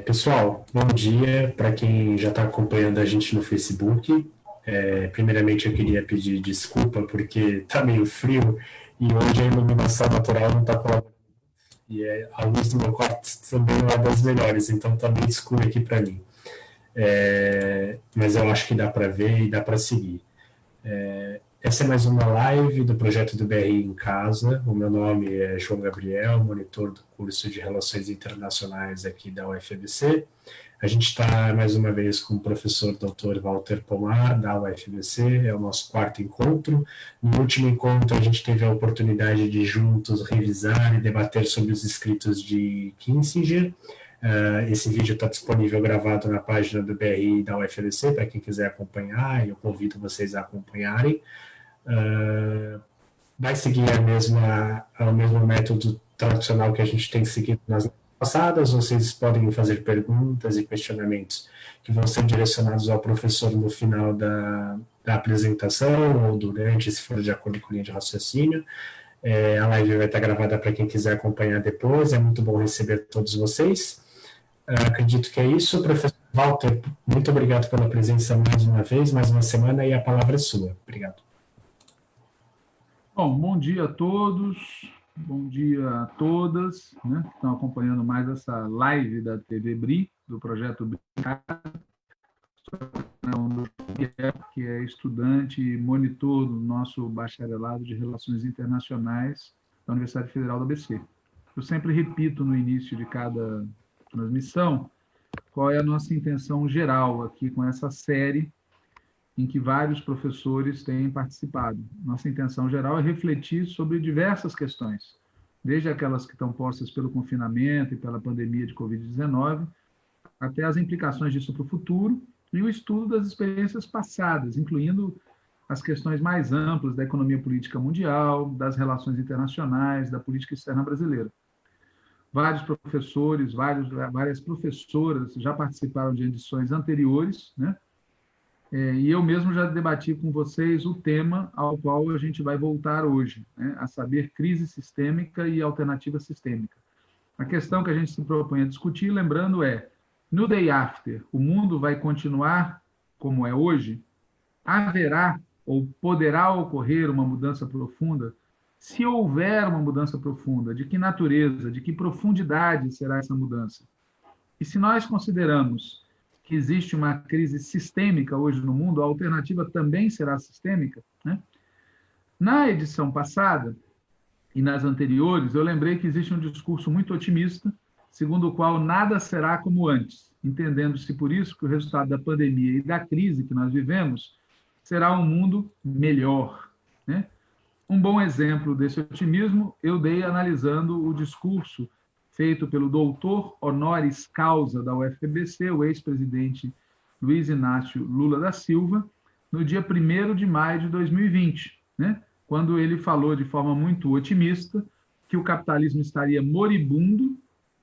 Pessoal, bom dia para quem já está acompanhando a gente no Facebook. Primeiramente, eu queria pedir desculpa porque está meio frio e hoje a iluminação natural não está colaborando. A luz do meu quarto também não é das melhores, então está meio escuro aqui para mim. Mas eu acho que dá para ver e dá para seguir. Essa é mais uma live do projeto do BRI em Casa. O meu nome é João Gabriel, monitor do curso de Relações Internacionais aqui da UFABC. A gente está mais uma vez com o professor Dr. Walter Pomar, da UFABC, é o nosso quarto encontro. No último encontro, a gente teve a oportunidade de juntos revisar e debater sobre os escritos de Kissinger. Esse vídeo está disponível gravado na página do BRI da UFABC, para quem quiser acompanhar, e eu convido vocês a acompanharem. Vai seguir o mesmo método tradicional que a gente tem seguido nas passadas. Vocês podem fazer perguntas e questionamentos que vão ser direcionados ao professor no final da apresentação ou durante, se for de acordo com a linha de raciocínio. A live vai estar gravada para quem quiser acompanhar depois. É muito bom receber todos vocês. Acredito que é isso. Professor Walter, muito obrigado pela presença mais uma vez, mais uma semana, e a palavra é sua. Obrigado. Bom dia a todos, bom dia a todas, né, que estão acompanhando mais essa live da TV BRI, do projeto BRI, que é estudante e monitor do nosso bacharelado de Relações Internacionais da Universidade Federal do ABC. Eu sempre repito no início de cada transmissão qual é a nossa intenção geral aqui com essa série em que vários professores têm participado. Nossa intenção geral é refletir sobre diversas questões, desde aquelas que estão postas pelo confinamento e pela pandemia de Covid-19, até as implicações disso para o futuro e o estudo das experiências passadas, incluindo as questões mais amplas da economia política mundial, das relações internacionais, da política externa brasileira. Vários professores, várias professoras já participaram de edições anteriores, né? E eu mesmo já debati com vocês o tema ao qual a gente vai voltar hoje, né? A saber, crise sistêmica e alternativa sistêmica. A questão que a gente se propõe a discutir, lembrando, no day after, o mundo vai continuar como é hoje? Haverá ou poderá ocorrer uma mudança profunda? Se houver uma mudança profunda, de que natureza, de que profundidade será essa mudança? E se nós consideramos que existe uma crise sistêmica hoje no mundo, a alternativa também será sistêmica, né? Na edição passada e nas anteriores, eu lembrei que existe um discurso muito otimista, segundo o qual nada será como antes, entendendo-se por isso que o resultado da pandemia e da crise que nós vivemos será um mundo melhor, né? Um bom exemplo desse otimismo eu dei analisando o discurso feito pelo doutor honoris causa da UFABC, o ex-presidente Luiz Inácio Lula da Silva, no dia 1º de maio de 2020, né? Quando ele falou de forma muito otimista que o capitalismo estaria moribundo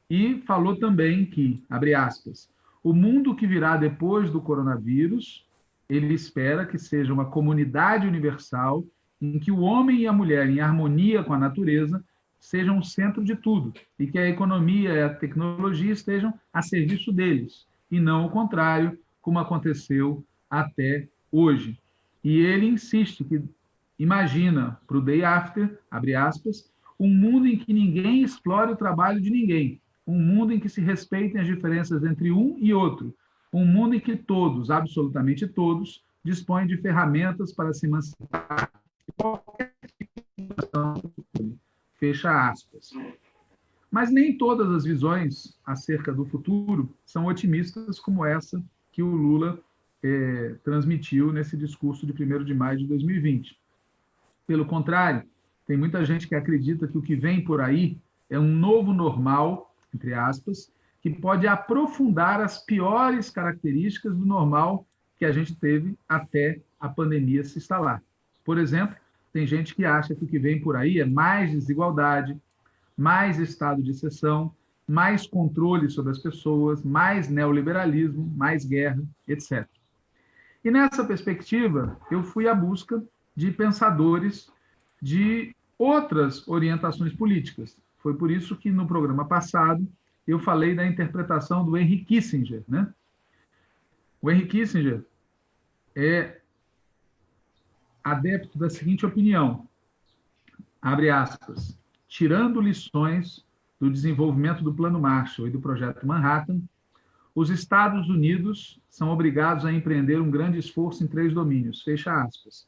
e falou também que, abre aspas, o mundo que virá depois do coronavírus, ele espera que seja uma comunidade universal em que o homem e a mulher, em harmonia com a natureza, sejam o centro de tudo, e que a economia e a tecnologia estejam a serviço deles, e não o contrário, como aconteceu até hoje. E ele insiste que imagina para o day after, abre aspas, um mundo em que ninguém explore o trabalho de ninguém, um mundo em que se respeitem as diferenças entre um e outro, um mundo em que todos, absolutamente todos, dispõem de ferramentas para se emancipar de qualquer situação. Fecha aspas. Mas nem todas as visões acerca do futuro são otimistas como essa que o Lula transmitiu nesse discurso de 1º de maio de 2020. Pelo contrário, tem muita gente que acredita que o que vem por aí é um novo normal, entre aspas, que pode aprofundar as piores características do normal que a gente teve até a pandemia se instalar. Por exemplo, tem gente que acha que o que vem por aí é mais desigualdade, mais estado de exceção, mais controle sobre as pessoas, mais neoliberalismo, mais guerra, etc. E nessa perspectiva, eu fui à busca de pensadores de outras orientações políticas. Foi por isso que no programa passado eu falei da interpretação do Henry Kissinger, né? O Henry Kissinger é adepto da seguinte opinião, abre aspas, tirando lições do desenvolvimento do Plano Marshall e do Projeto Manhattan, os Estados Unidos são obrigados a empreender um grande esforço em 3 domínios, fecha aspas.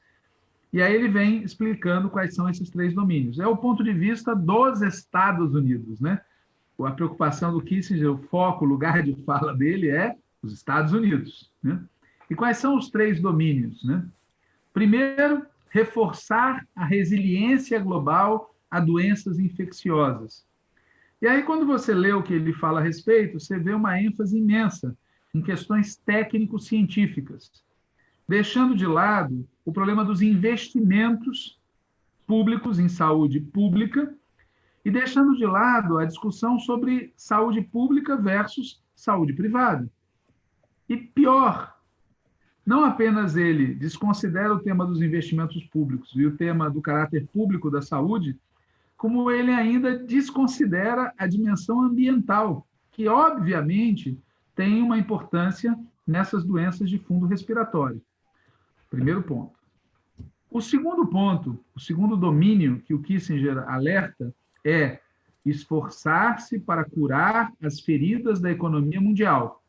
E aí ele vem explicando quais são esses 3 domínios. É o ponto de vista dos Estados Unidos, né? A preocupação do Kissinger, o foco, o lugar de fala dele é os Estados Unidos, né? E quais são os 3 domínios, né? Primeiro, reforçar a resiliência global a doenças infecciosas. E aí, quando você lê o que ele fala a respeito, você vê uma ênfase imensa em questões técnico-científicas, deixando de lado o problema dos investimentos públicos em saúde pública e deixando de lado a discussão sobre saúde pública versus saúde privada. E pior, não apenas ele desconsidera o tema dos investimentos públicos e o tema do caráter público da saúde, como ele ainda desconsidera a dimensão ambiental, que obviamente tem uma importância nessas doenças de fundo respiratório. Primeiro ponto. O segundo ponto, o segundo domínio que o Kissinger alerta é esforçar-se para curar as feridas da economia mundial.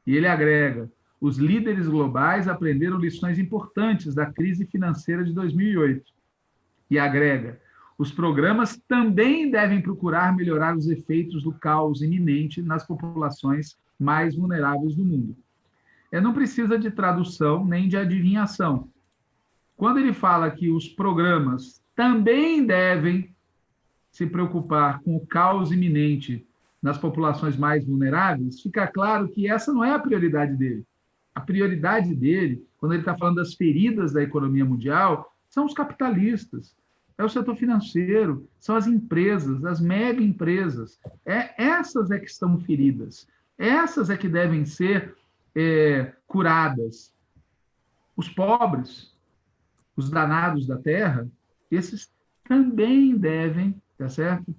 E ele agrega, os líderes globais aprenderam lições importantes da crise financeira de 2008. E agrega, os programas também devem procurar melhorar os efeitos do caos iminente nas populações mais vulneráveis do mundo. Não precisa de tradução nem de adivinhação. Quando ele fala que os programas também devem se preocupar com o caos iminente nas populações mais vulneráveis, fica claro que essa não é a prioridade dele. A prioridade dele, quando ele está falando das feridas da economia mundial, são os capitalistas, é o setor financeiro, são as empresas, as mega empresas. Essas é que estão feridas, essas é que devem ser curadas. Os pobres, os danados da terra, esses também devem, tá certo?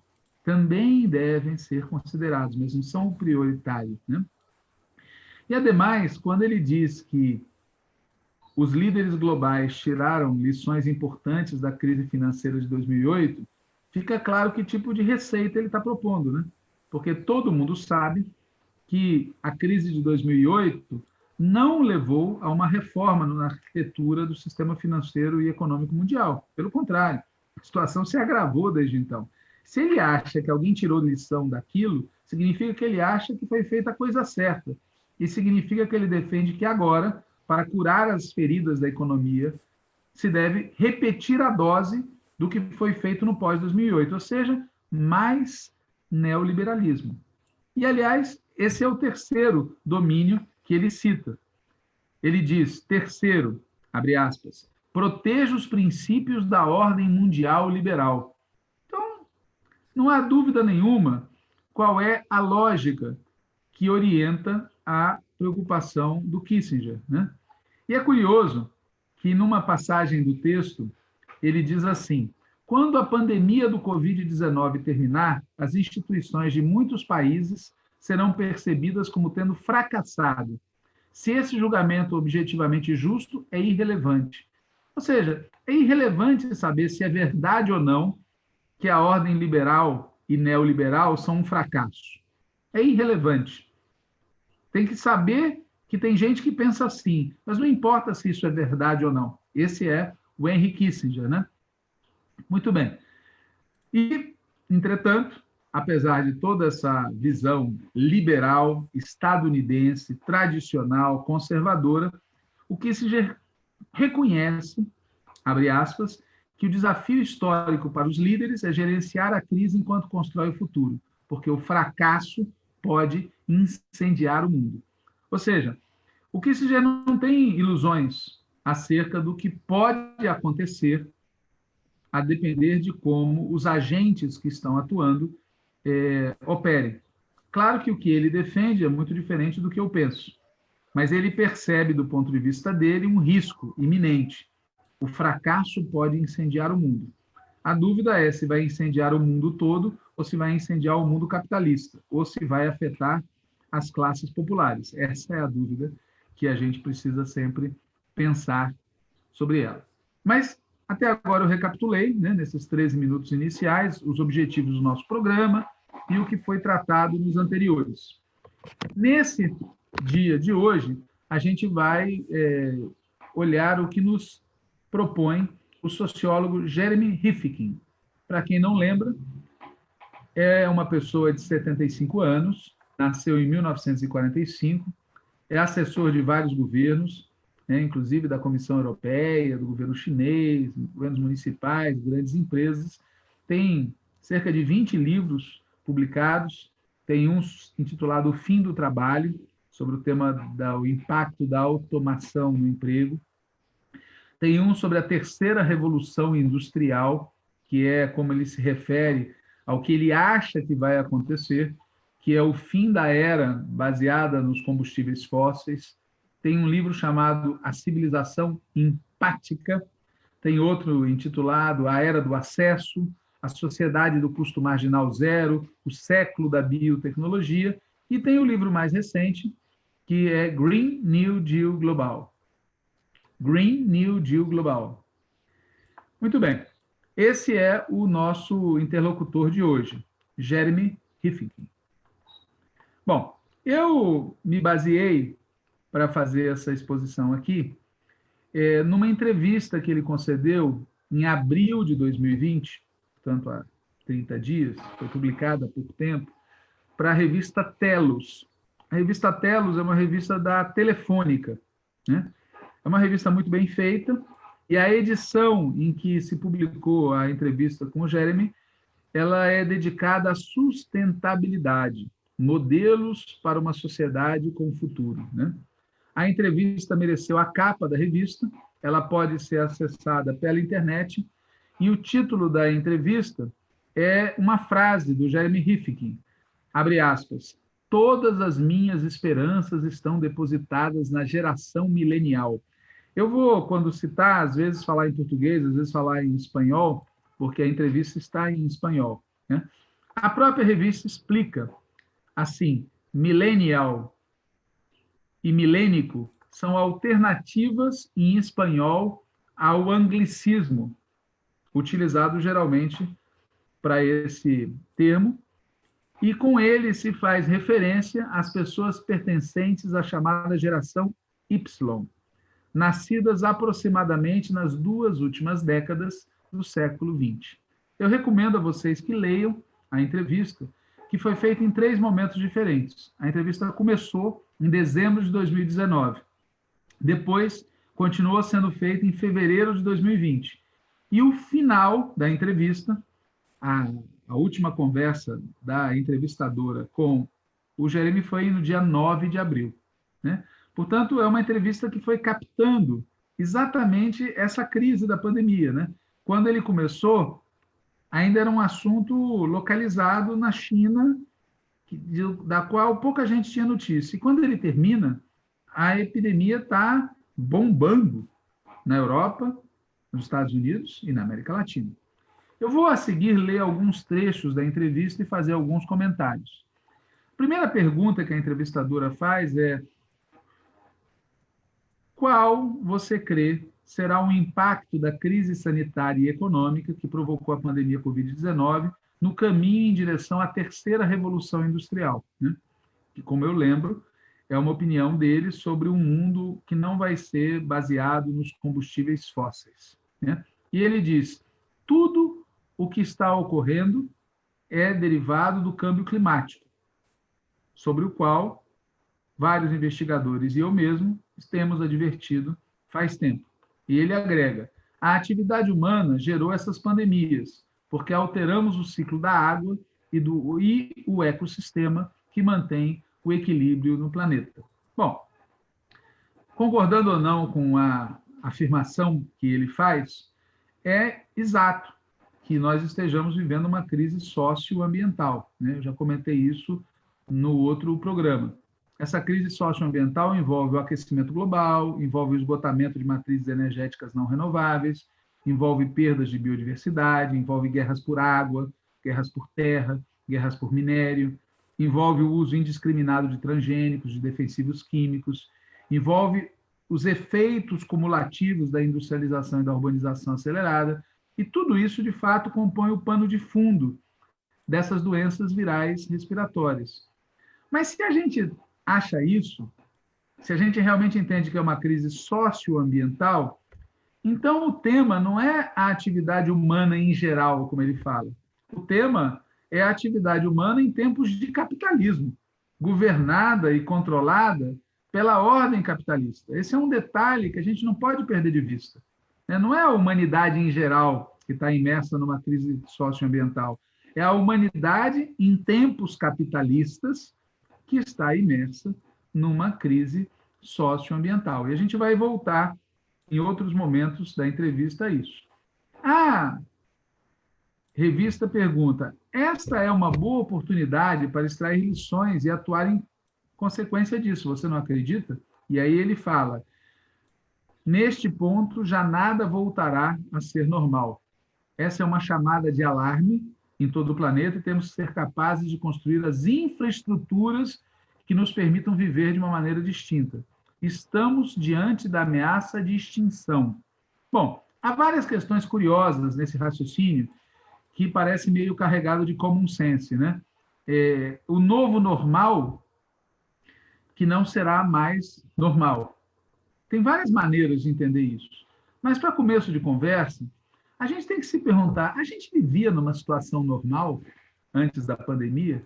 Também devem ser considerados, mas não são prioritários, né? E, ademais, quando ele diz que os líderes globais tiraram lições importantes da crise financeira de 2008, fica claro que tipo de receita ele está propondo, né? Porque todo mundo sabe que a crise de 2008 não levou a uma reforma na arquitetura do sistema financeiro e econômico mundial. Pelo contrário, a situação se agravou desde então. Se ele acha que alguém tirou lição daquilo, significa que ele acha que foi feita a coisa certa. E significa que ele defende que agora, para curar as feridas da economia, se deve repetir a dose do que foi feito no pós-2008, ou seja, mais neoliberalismo. E, aliás, esse é o terceiro domínio que ele cita. Ele diz, terceiro, abre aspas, proteja os princípios da ordem mundial liberal. Então, não há dúvida nenhuma qual é a lógica que orienta a preocupação do Kissinger, né? E é curioso que, numa passagem do texto, ele diz assim, quando a pandemia do Covid-19 terminar, as instituições de muitos países serão percebidas como tendo fracassado. Se esse julgamento objetivamente justo é irrelevante. Ou seja, é irrelevante saber se é verdade ou não que a ordem liberal e neoliberal são um fracasso. É irrelevante. Tem que saber que tem gente que pensa assim, mas não importa se isso é verdade ou não. Esse é o Henry Kissinger, né? Muito bem. E, entretanto, apesar de toda essa visão liberal, estadunidense, tradicional, conservadora, o Kissinger reconhece, abre aspas, que o desafio histórico para os líderes é gerenciar a crise enquanto constrói o futuro, porque o fracasso pode incendiar o mundo. Ou seja, o Kissinger não tem ilusões acerca do que pode acontecer a depender de como os agentes que estão atuando operem. Claro que o que ele defende é muito diferente do que eu penso, mas ele percebe, do ponto de vista dele, um risco iminente. O fracasso pode incendiar o mundo. A dúvida é se vai incendiar o mundo todo ou se vai incendiar o mundo capitalista, ou se vai afetar as classes populares. Essa é a dúvida que a gente precisa sempre pensar sobre ela. Mas, até agora, eu recapitulei, né, nesses 13 minutos iniciais, os objetivos do nosso programa e o que foi tratado nos anteriores. Nesse dia de hoje, a gente vai olhar o que nos propõe o sociólogo Jeremy Rifkin. Para quem não lembra, é uma pessoa de 75 anos, nasceu em 1945, é assessor de vários governos, inclusive da Comissão Europeia, do governo chinês, governos municipais, grandes empresas. Tem cerca de 20 livros publicados, tem um intitulado O Fim do Trabalho, sobre o tema do impacto da automação no emprego. Tem um sobre a terceira revolução industrial, que é como ele se refere ao que ele acha que vai acontecer, que é o fim da era baseada nos combustíveis fósseis. Tem um livro chamado A Civilização Empática, tem outro intitulado A Era do Acesso, A Sociedade do Custo Marginal Zero, O Século da Biotecnologia, e tem o livro mais recente, que é Green New Deal Global. Green New Deal Global. Muito bem. Esse é o nosso interlocutor de hoje, Jeremy Rifkin. Bom, eu me baseei para fazer essa exposição aqui numa entrevista que ele concedeu em abril de 2020, portanto há 30 dias, foi publicada há pouco tempo, para a revista Telos. A revista Telos é uma revista da Telefônica, né? É uma revista muito bem feita, e a edição em que se publicou a entrevista com o Jeremy, ela é dedicada à sustentabilidade, modelos para uma sociedade com futuro, né? A entrevista mereceu a capa da revista, ela pode ser acessada pela internet, e o título da entrevista é uma frase do Jeremy Rifkin, abre aspas, todas as minhas esperanças estão depositadas na geração milenial. Eu vou, quando citar, às vezes falar em português, às vezes falar em espanhol, porque a entrevista está em espanhol, né? A própria revista explica assim, millennial e milênico são alternativas em espanhol ao anglicismo, utilizado geralmente para esse termo, e com ele se faz referência às pessoas pertencentes à chamada geração Y, nascidas aproximadamente nas 2 últimas décadas do século XX. Eu recomendo a vocês que leiam a entrevista, que foi feita em 3 momentos diferentes. A entrevista começou em dezembro de 2019. Depois, continuou sendo feita em fevereiro de 2020. E o final da entrevista, a última conversa da entrevistadora com o Jeremy foi no dia 9 de abril, né? Portanto, é uma entrevista que foi captando exatamente essa crise da pandemia, né? Quando ele começou, ainda era um assunto localizado na China, da qual pouca gente tinha notícia. E quando ele termina, a epidemia está bombando na Europa, nos Estados Unidos e na América Latina. Eu vou, a seguir, ler alguns trechos da entrevista e fazer alguns comentários. A primeira pergunta que a entrevistadora faz é: qual você crê será o impacto da crise sanitária e econômica que provocou a pandemia Covid-19 no caminho em direção à terceira revolução industrial, né? Que, como eu lembro, é uma opinião dele sobre um mundo que não vai ser baseado nos combustíveis fósseis, né? E ele diz: tudo o que está ocorrendo é derivado do câmbio climático, sobre o qual vários investigadores e eu mesmo temos advertido faz tempo. E ele agrega: a atividade humana gerou essas pandemias, porque alteramos o ciclo da água e o ecossistema que mantém o equilíbrio no planeta. Bom, concordando ou não com a afirmação que ele faz, é exato que nós estejamos vivendo uma crise socioambiental, né? Eu já comentei isso no outro programa. Essa crise socioambiental envolve o aquecimento global, envolve o esgotamento de matrizes energéticas não renováveis, envolve perdas de biodiversidade, envolve guerras por água, guerras por terra, guerras por minério, envolve o uso indiscriminado de transgênicos, de defensivos químicos, envolve os efeitos cumulativos da industrialização e da urbanização acelerada, e tudo isso, de fato, compõe o pano de fundo dessas doenças virais respiratórias. Mas se a gente acha isso, se a gente realmente entende que é uma crise socioambiental, então o tema não é a atividade humana em geral, como ele fala. O tema é a atividade humana em tempos de capitalismo, governada e controlada pela ordem capitalista. Esse é um detalhe que a gente não pode perder de vista. Não é a humanidade em geral que está imersa numa crise socioambiental, é a humanidade em tempos capitalistas que está imersa numa crise socioambiental. E a gente vai voltar em outros momentos da entrevista a isso. A revista pergunta: esta é uma boa oportunidade para extrair lições e atuar em consequência disso, você não acredita? E aí ele fala: neste ponto já nada voltará a ser normal. Essa é uma chamada de alarme em todo o planeta e temos que ser capazes de construir as infraestruturas que nos permitam viver de uma maneira distinta. Estamos diante da ameaça de extinção. Bom, há várias questões curiosas nesse raciocínio que parece meio carregado de common sense, né? O novo normal que não será mais normal. Tem várias maneiras de entender isso. Mas, para começo de conversa, a gente tem que se perguntar, a gente vivia numa situação normal antes da pandemia?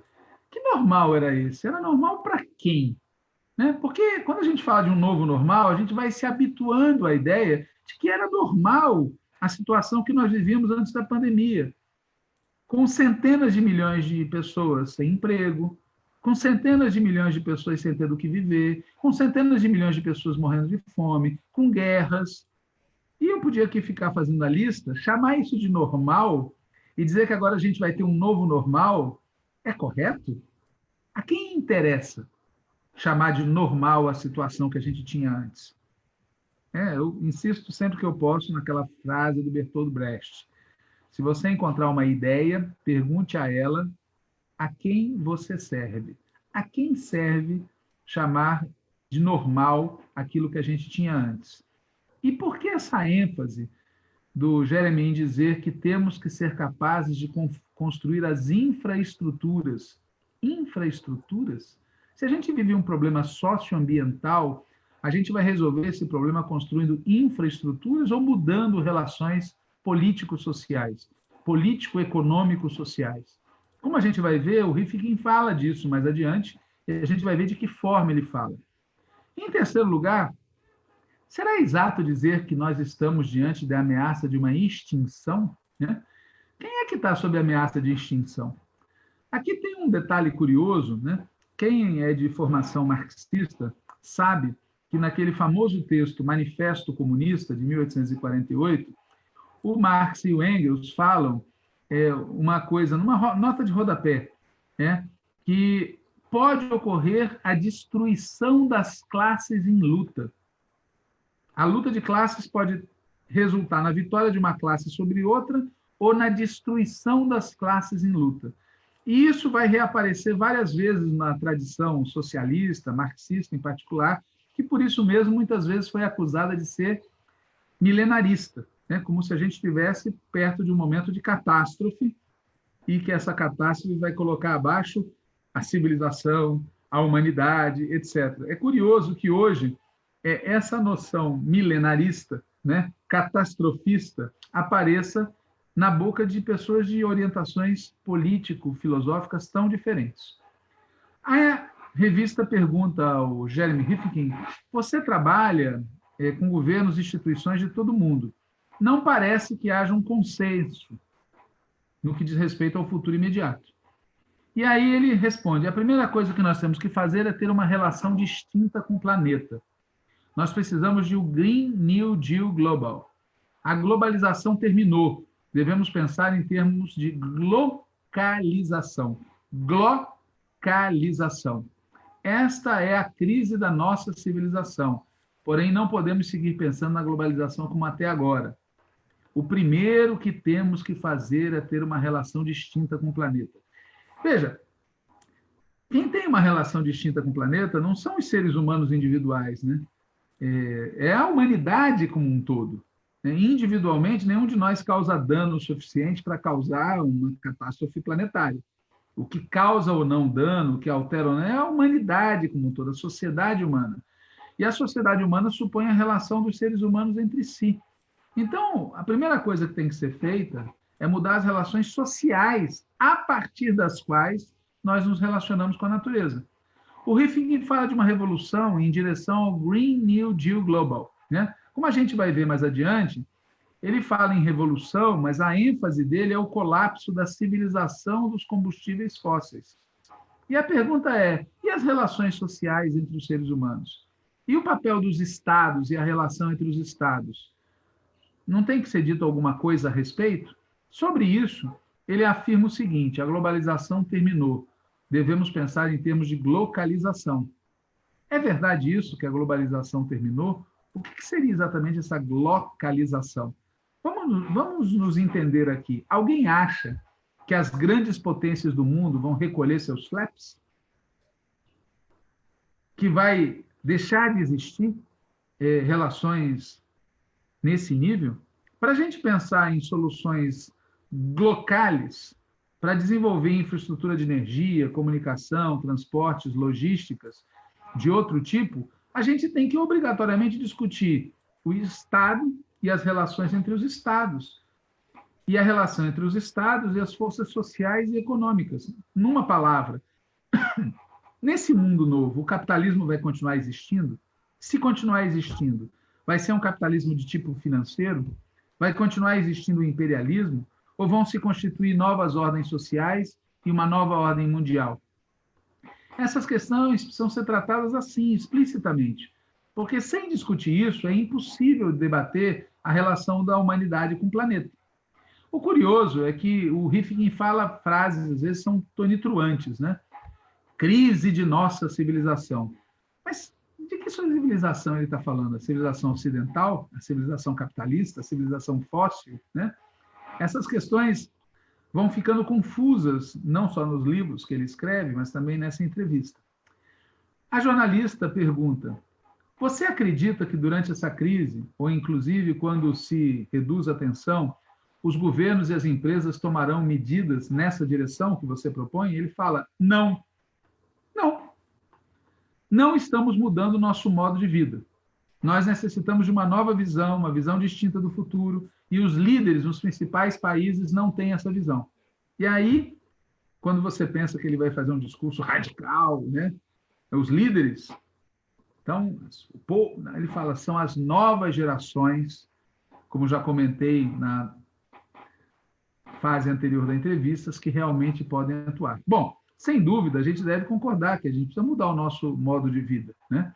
Que normal era esse? Era normal para quem? Né? Porque quando a gente fala de um novo normal, a gente vai se habituando à ideia de que era normal a situação que nós vivíamos antes da pandemia, com centenas de milhões de pessoas sem emprego, com centenas de milhões de pessoas sem ter do que viver, com centenas de milhões de pessoas morrendo de fome, com guerras. E eu podia aqui ficar fazendo a lista, chamar isso de normal e dizer que agora a gente vai ter um novo normal, é correto? A quem interessa chamar de normal a situação que a gente tinha antes? Eu insisto sempre que eu posso naquela frase do Bertolt Brecht. Se você encontrar uma ideia, pergunte a ela a quem você serve. A quem serve chamar de normal aquilo que a gente tinha antes? E por que essa ênfase do Jeremy em dizer que temos que ser capazes de construir as infraestruturas? Infraestruturas? Se a gente vive um problema socioambiental, a gente vai resolver esse problema construindo infraestruturas ou mudando relações político-sociais, político-econômico-sociais? Como a gente vai ver, o Rifkin fala disso mais adiante, e a gente vai ver de que forma ele fala. Em terceiro lugar, será exato dizer que nós estamos diante da ameaça de uma extinção? Né? Quem é que está sob ameaça de extinção? Aqui tem um detalhe curioso, né? Quem é de formação marxista sabe que naquele famoso texto Manifesto Comunista, de 1848, o Marx e o Engels falam uma coisa, numa nota de rodapé, que pode ocorrer a destruição das classes em luta. A luta de classes pode resultar na vitória de uma classe sobre outra ou na destruição das classes em luta. E isso vai reaparecer várias vezes na tradição socialista, marxista em particular, que por isso mesmo muitas vezes foi acusada de ser milenarista, como se a gente estivesse perto de um momento de catástrofe e que essa catástrofe vai colocar abaixo a civilização, a humanidade, etc. É curioso que hoje essa noção milenarista, catastrofista, apareça na boca de pessoas de orientações político-filosóficas tão diferentes. A revista pergunta ao Jeremy Rifkin: você trabalha com governos e instituições de todo mundo. Não parece que haja um consenso no que diz respeito ao futuro imediato. E aí ele responde: a primeira coisa que nós temos que fazer é ter uma relação distinta com o planeta. Nós precisamos de um Green New Deal Global. A globalização terminou. Devemos pensar em termos de glocalização. Glocalização. Esta é a crise da nossa civilização. Porém, não podemos seguir pensando na globalização como até agora. o primeiro que temos que fazer é ter uma relação distinta com o planeta. Veja, quem tem uma relação distinta com o planeta não são os seres humanos individuais, né? É a humanidade como um todo. Individualmente, nenhum de nós causa dano suficiente para causar uma catástrofe planetária. O que causa ou não dano, o que altera ou não, é a humanidade como um todo, a sociedade humana. E a sociedade humana supõe a relação dos seres humanos entre si. Então, a primeira coisa que tem que ser feita é mudar as relações sociais a partir das quais nós nos relacionamos com a natureza. O Rifkin fala de uma revolução em direção ao Green New Deal Global, né? Como a gente vai ver mais adiante, ele fala em revolução, mas a ênfase dele é o colapso da civilização dos combustíveis fósseis. E a pergunta é, e as relações sociais entre os seres humanos? E o papel dos estados e a relação entre os estados? Não tem que ser dito alguma coisa a respeito? Sobre isso, ele afirma o seguinte: a globalização terminou. Devemos pensar em termos de localização. É verdade isso, que a globalização terminou? O que seria exatamente essa localização? Vamos nos entender aqui. Alguém acha que as grandes potências do mundo vão recolher seus flaps? Que vai deixar de existir relações nesse nível? Para a gente pensar em soluções locais para desenvolver infraestrutura de energia, comunicação, transportes, logísticas de outro tipo, a gente tem que obrigatoriamente discutir o Estado e as relações entre os Estados, e a relação entre os Estados e as forças sociais e econômicas. Numa palavra, nesse mundo novo, o capitalismo vai continuar existindo? Se continuar existindo, vai ser um capitalismo de tipo financeiro? Vai continuar existindo o imperialismo? Ou vão se constituir novas ordens sociais e uma nova ordem mundial? Essas questões precisam ser tratadas assim, explicitamente, porque sem discutir isso é impossível debater a relação da humanidade com o planeta. O curioso é que o Rifkin fala frases, às vezes são tonitruantes, né? Crise de nossa civilização. Mas de que civilização ele está falando? A civilização ocidental? A civilização capitalista? A civilização fóssil? Né? Essas questões vão ficando confusas, não só nos livros que ele escreve, mas também nessa entrevista. A jornalista pergunta: você acredita que durante essa crise, ou inclusive quando se reduz a tensão, os governos e as empresas tomarão medidas nessa direção que você propõe? Ele fala: não. Não. Não estamos mudando o nosso modo de vida. Nós necessitamos de uma nova visão, uma visão distinta do futuro, e os líderes nos principais países não têm essa visão. E aí, quando você pensa que ele vai fazer um discurso radical, né? Os líderes, então, ele fala, são as novas gerações, como já comentei na fase anterior da entrevista, que realmente podem atuar. Bom, sem dúvida, a gente deve concordar que a gente precisa mudar o nosso modo de vida, né?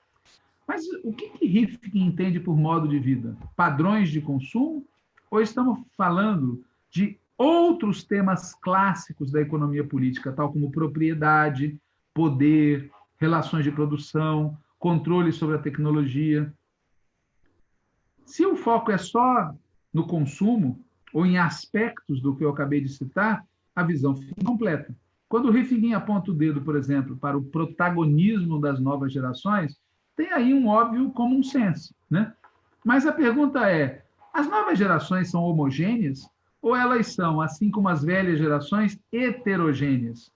Mas o que Rifkin entende por modo de vida? Padrões de consumo? Ou estamos falando de outros temas clássicos da economia política, tal como propriedade, poder, relações de produção, controle sobre a tecnologia? Se o foco é só no consumo, ou em aspectos do que eu acabei de citar, a visão fica incompleta. Quando o Rifkin aponta o dedo, por exemplo, para o protagonismo das novas gerações, tem aí um óbvio common sense, né? Mas a pergunta é, as novas gerações são homogêneas ou elas são, assim como as velhas gerações, heterogêneas?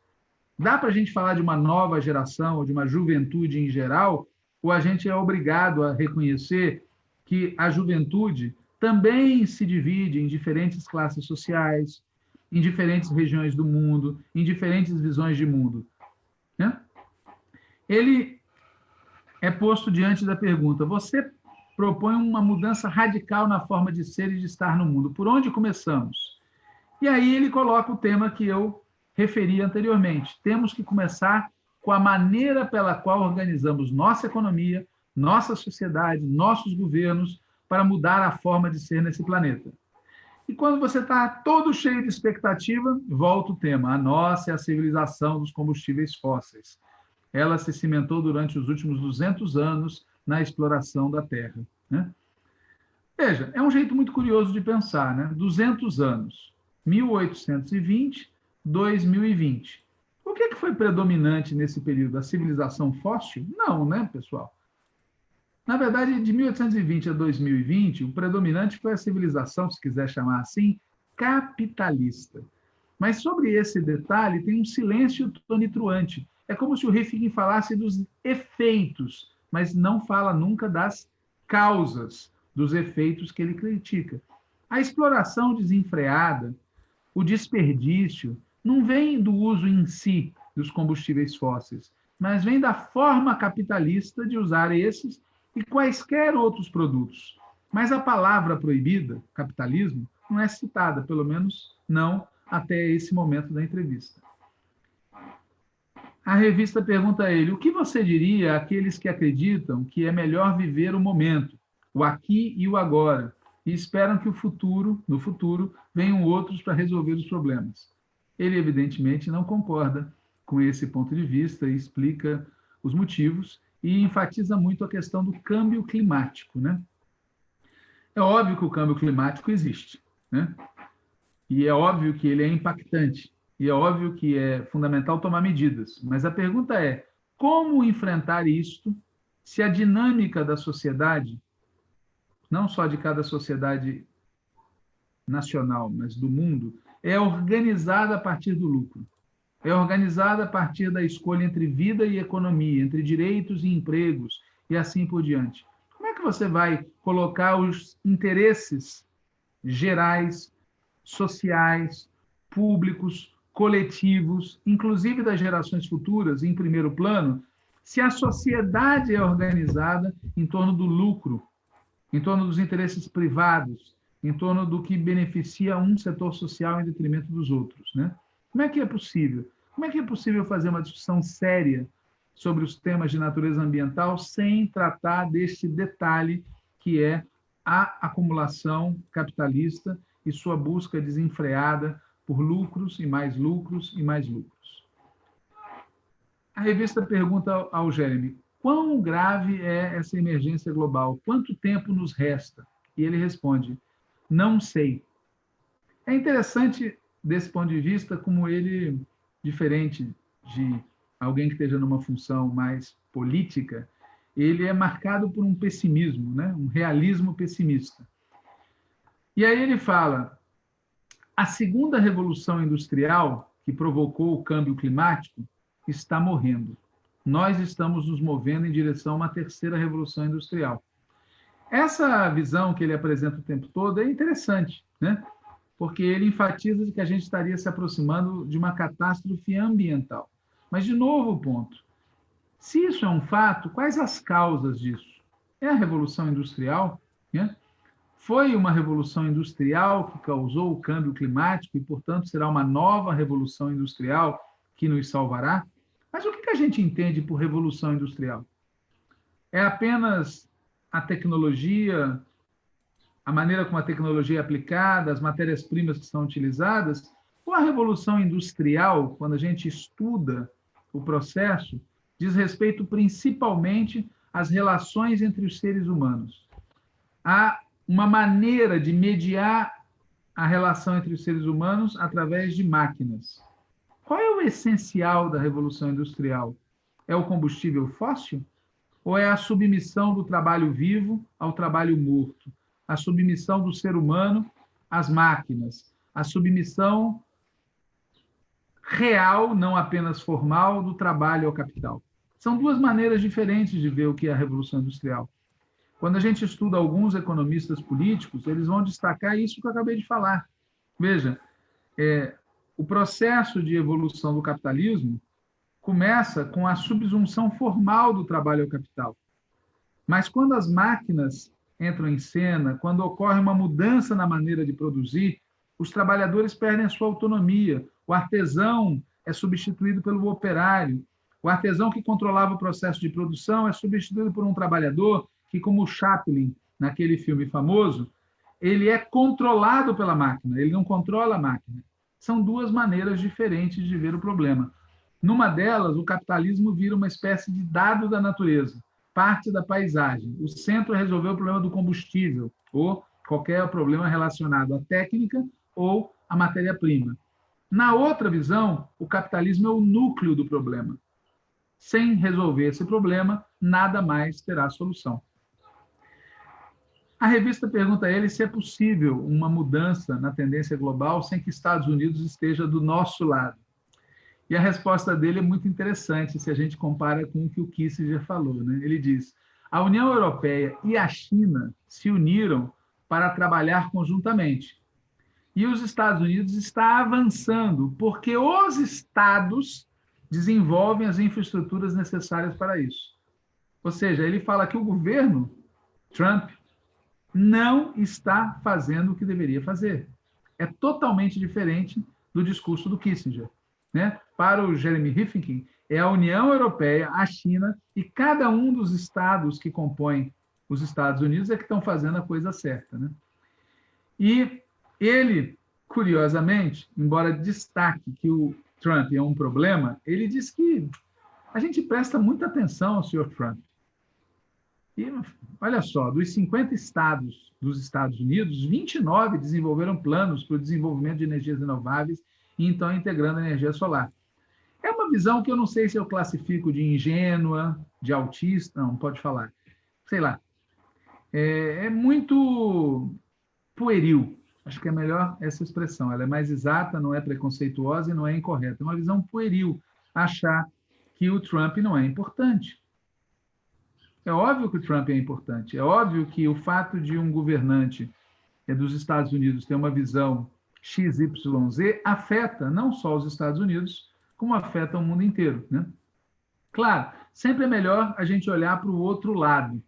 Dá para a gente falar de uma nova geração ou de uma juventude em geral, ou a gente é obrigado a reconhecer que a juventude também se divide em diferentes classes sociais, em diferentes regiões do mundo, em diferentes visões de mundo, né? Ele é posto diante da pergunta: você propõe uma mudança radical na forma de ser e de estar no mundo. Por onde começamos? E aí ele coloca o tema que eu referi anteriormente. Temos que começar com a maneira pela qual organizamos nossa economia, nossa sociedade, nossos governos, para mudar a forma de ser nesse planeta. E quando você está todo cheio de expectativa, volta o tema. A nossa é a civilização dos combustíveis fósseis. Ela se cimentou durante os últimos 200 anos na exploração da Terra, né? Veja, é um jeito muito curioso de pensar, né? 200 anos, 1820, 2020. O que foi predominante nesse período? A civilização fóssil? Não, né, pessoal? Na verdade, de 1820 a 2020, o predominante foi a civilização, se quiser chamar assim, capitalista. Mas sobre esse detalhe tem um silêncio tonitruante. É como se o Rifkin falasse dos efeitos, mas não fala nunca das causas dos efeitos que ele critica. A exploração desenfreada, o desperdício, não vem do uso em si dos combustíveis fósseis, mas vem da forma capitalista de usar esses e quaisquer outros produtos. Mas a palavra proibida, capitalismo, não é citada, pelo menos não até esse momento da entrevista. A revista pergunta a ele: o que você diria àqueles que acreditam que é melhor viver o momento, o aqui e o agora, e esperam que no futuro, venham outros para resolver os problemas? Ele, evidentemente, não concorda com esse ponto de vista e explica os motivos e enfatiza muito a questão do câmbio climático, né? É óbvio que o câmbio climático existe, né? E é óbvio que ele é impactante, e é óbvio que é fundamental tomar medidas. Mas a pergunta é: como enfrentar isto se a dinâmica da sociedade, não só de cada sociedade nacional, mas do mundo, é organizada a partir do lucro? É organizada a partir da escolha entre vida e economia, entre direitos e empregos, e assim por diante. Como é que você vai colocar os interesses gerais, sociais, públicos, coletivos, inclusive das gerações futuras, em primeiro plano, se a sociedade é organizada em torno do lucro, em torno dos interesses privados, em torno do que beneficia um setor social em detrimento dos outros, né? Como é que é possível? Como é que é possível fazer uma discussão séria sobre os temas de natureza ambiental sem tratar deste detalhe que é a acumulação capitalista e sua busca desenfreada por lucros e mais lucros e mais lucros? A revista pergunta ao Jeremy: quão grave é essa emergência global? Quanto tempo nos resta? E ele responde: não sei. É interessante, desse ponto de vista, como ele, diferente de alguém que esteja numa função mais política, ele é marcado por um pessimismo, né? Um realismo pessimista. E aí ele fala: a segunda revolução industrial, que provocou o câmbio climático, está morrendo. Nós estamos nos movendo em direção a uma terceira revolução industrial. Essa visão que ele apresenta o tempo todo é interessante, né? Porque ele enfatiza que a gente estaria se aproximando de uma catástrofe ambiental. Mas, de novo, o ponto: se isso é um fato, quais as causas disso? É a Revolução Industrial, né? Foi uma revolução industrial que causou o câmbio climático e, portanto, será uma nova revolução industrial que nos salvará? Mas o que a gente entende por revolução industrial? É apenas a tecnologia, a maneira como a tecnologia é aplicada, as matérias-primas que são utilizadas? Ou a revolução industrial, quando a gente estuda o processo, diz respeito principalmente às relações entre os seres humanos? Há uma maneira de mediar a relação entre os seres humanos através de máquinas. Qual é o essencial da Revolução Industrial? É o combustível fóssil? Ou é a submissão do trabalho vivo ao trabalho morto? A submissão do ser humano às máquinas? A submissão real, não apenas formal, do trabalho ao capital? São duas maneiras diferentes de ver o que é a Revolução Industrial. Quando a gente estuda alguns economistas políticos, eles vão destacar isso que eu acabei de falar. Veja, o processo de evolução do capitalismo começa com a subsunção formal do trabalho ao capital. Mas quando as máquinas entram em cena, quando ocorre uma mudança na maneira de produzir, os trabalhadores perdem a sua autonomia. O artesão é substituído pelo operário. O artesão que controlava o processo de produção é substituído por um trabalhador que, como o Chaplin, naquele filme famoso, ele é controlado pela máquina, ele não controla a máquina. São duas maneiras diferentes de ver o problema. Numa delas, o capitalismo vira uma espécie de dado da natureza. parte da paisagem. O centro é resolver o problema do combustível ou qualquer problema relacionado à técnica ou à matéria-prima. Na outra visão, o capitalismo é o núcleo do problema. Sem resolver esse problema, nada mais terá solução. A revista pergunta a ele se é possível uma mudança na tendência global sem que Estados Unidos esteja do nosso lado. E a resposta dele é muito interessante se a gente compara com o que o Kissinger falou, né? Ele diz: a União Europeia e a China se uniram para trabalhar conjuntamente. E os Estados Unidos estão avançando porque os estados desenvolvem as infraestruturas necessárias para isso. Ou seja, ele fala que o governo Trump não está fazendo o que deveria fazer. É totalmente diferente do discurso do Kissinger, né? Para o Jeremy Rifkin, é a União Europeia, a China e cada um dos estados que compõem os Estados Unidos é que estão fazendo a coisa certa, né? E ele, curiosamente, embora destaque que o Trump é um problema, ele diz que a gente presta muita atenção ao senhor Trump. E, olha só, dos 50 estados dos Estados Unidos, 29 desenvolveram planos para o desenvolvimento de energias renováveis e então integrando a energia solar. É uma visão que eu não sei se eu classifico de ingênua, de autista, não pode falar, sei lá. É muito pueril, acho que é melhor essa expressão. Ela é mais exata, não é preconceituosa e não é incorreta. É uma visão pueril achar que o Trump não é importante. É óbvio que o Trump é importante. É óbvio que o fato de um governante dos Estados Unidos ter uma visão XYZ afeta não só os Estados Unidos, como afeta o mundo inteiro, né? Claro, sempre é melhor a gente olhar para o outro lado.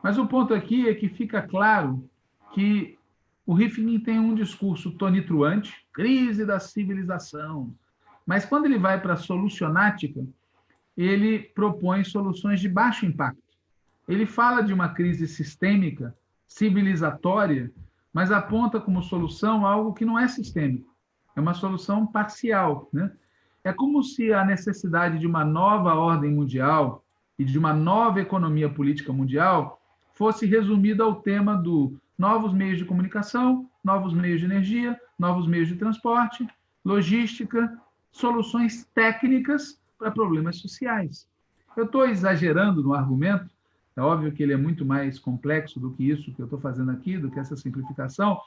Mas o ponto aqui é que fica claro que o Rifkin tem um discurso tonitruante, crise da civilização. Mas quando ele vai para a solucionática, ele propõe soluções de baixo impacto. Ele fala de uma crise sistêmica, civilizatória, mas aponta como solução algo que não é sistêmico. É uma solução parcial, né? É como se a necessidade de uma nova ordem mundial e de uma nova economia política mundial fosse resumida ao tema do novos meios de comunicação, novos meios de energia, novos meios de transporte, logística, soluções técnicas para problemas sociais. Eu estou exagerando no argumento, é óbvio que ele é muito mais complexo do que isso que eu estou fazendo aqui, do que essa simplificação,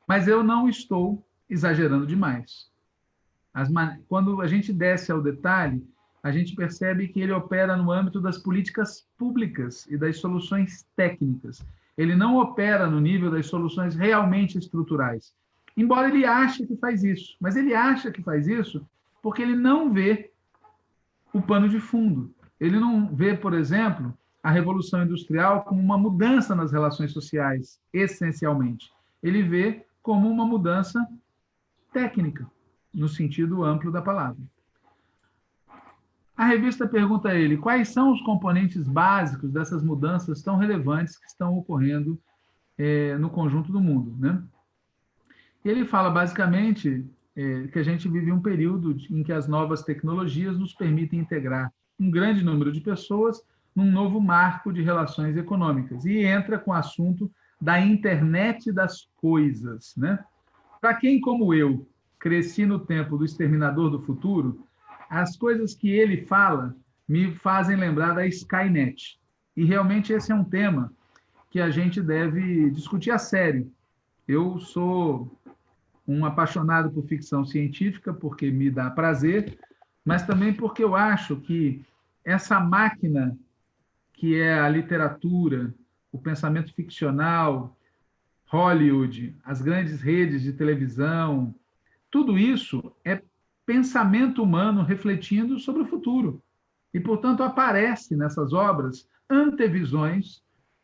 mas eu não estou exagerando demais. Quando a gente desce ao detalhe, a gente percebe que ele opera no âmbito das políticas públicas e das soluções técnicas. Ele não opera no nível das soluções realmente estruturais. Embora ele ache que faz isso, mas ele acha que faz isso porque ele não vê o pano de fundo. Ele não vê, por exemplo, a Revolução Industrial como uma mudança nas relações sociais, essencialmente. Ele vê como uma mudança técnica, no sentido amplo da palavra. A revista pergunta a ele quais são os componentes básicos dessas mudanças tão relevantes que estão ocorrendo no conjunto do mundo, né? E ele fala, basicamente, que a gente vive um período em que as novas tecnologias nos permitem integrar um grande número de pessoas num novo marco de relações econômicas. E entra com o assunto da internet das coisas, né? Para quem, como eu, cresci no tempo do Exterminador do Futuro, as coisas que ele fala me fazem lembrar da Skynet. E realmente esse é um tema que a gente deve discutir a sério. Eu sou um apaixonado por ficção científica, porque me dá prazer, mas também porque eu acho que essa máquina que é a literatura, o pensamento ficcional, Hollywood, as grandes redes de televisão, tudo isso é pensamento humano refletindo sobre o futuro. E, portanto, aparece nessas obras antevisões